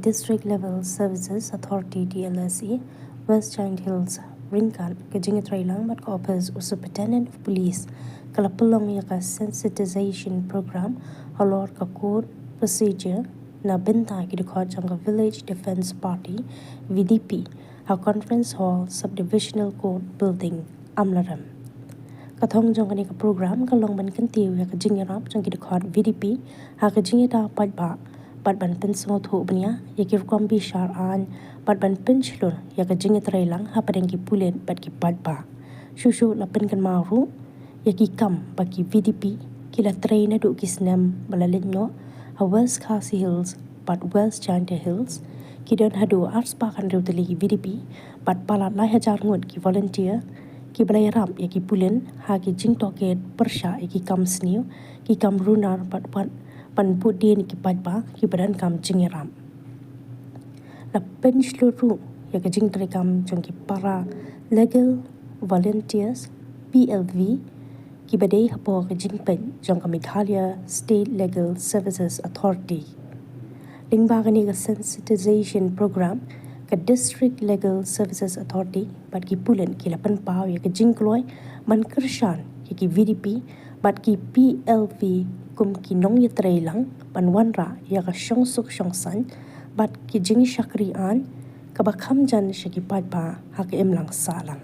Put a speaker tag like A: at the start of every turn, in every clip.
A: District Level Services Authority DLSA West Giant Hills Ringkan ke Jingatrailang but Office of Superintendent of Police kalapulong yaka sensitization program halor ka code procedure na benta ki dekhot jang ka Village Defence Party VDP a Conference Hall Subdivisional Court Building Amlarem kathong jang ka program kalong ban kantiu ya ka jingarap jang ki dekhot VDP ha ka jingita padba ban pensmo thu bnia yakir kombi shar an ban penchlur ya ka jingitrailang ha padeng ki pulen pat ki padba shushu la pen kan maru yaki kam baki VDP kila train adu kisnam balalenyo a West Khasi Hills but West Giant Hills kidon hadu ars pa kan reuteli VDP pat palat lai hajar ngut ki volunteer ki balai ram yaki pulen ha ki jing toket persha yaki kam sniu ki kam runar pat pan pudin ki padba ki badan kam jingiram la pen shluru ya ka jing trekam jong ki para legal volunteers PLV ki badai hapo ka jingpen jong ka Meghalaya State Legal Services Authority lingba ka ni ka sensitization program ka District Legal Services Authority bat ki pulen ki lapan pau ya ka jingkloy man kershan ki VDP bat ki PLV kum ki nong ya trailang panwanra ya ka shong suk shong san bat ki jing shakri an ka bakham jan shaki padba ha ka emlang salang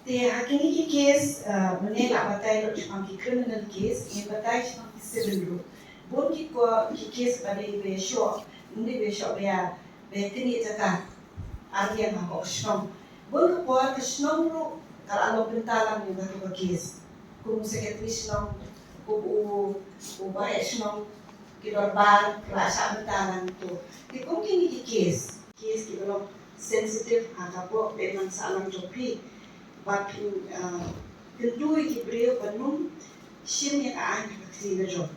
B: The hakini case, manela batay lo chukang ki criminal case, ni batay chukang ki civil law. Bon ki case bade be show, hindi be show ya be kini jaka arian ako Shnong. Bon ko po ka Shnong ro kalalo bentalang ni bato ka case. Kung secretary Shnong, kung bahay Shnong, kidorban klasa bentalang to. Di kung kini ki case ki lo sensitive haka po be man salang jopi. But kendui ki beliau penum sim yang aan kasi na job.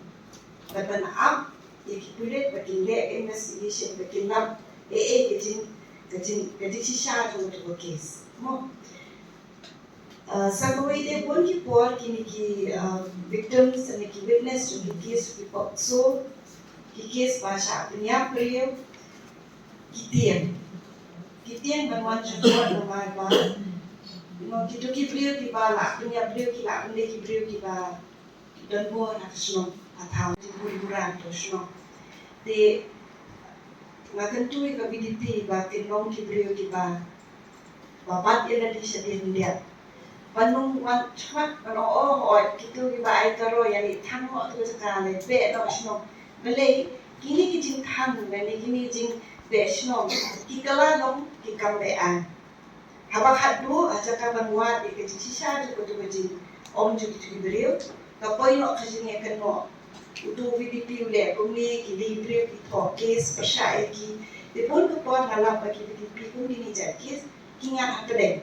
B: But when up ya ki pulit bakin le investigation bakin lab kajing sisa tu untuk case. Mo sampai dia pun ki por kini ki victims and ki witness to the case report. So ki case bahasa punya beliau kitian bantuan support nama kita beliau di bawah, punya beliau kita ambil ki beliau kita dan buat nak Shnong atau hiburan tu Shnong. De makan tu ika VDP batin long ki beliau kita babat dia nanti sedih lihat. Panung wan cepat panung kita kita ay karo yang itang tu sekarang be no Shnong. Malay kini kijing tang, malay kini kijing be Shnong. Kita lah long kita bean. Habang hadu aja kan manuat di sisa tu betul om juga beliau. Kapoi nak kerja ni akan nak untuk VDP ulek kumi kini beliau itu case persai ki. Depon kapoi ngalah bagi VDP kumi ni jadi case kingan apa deh.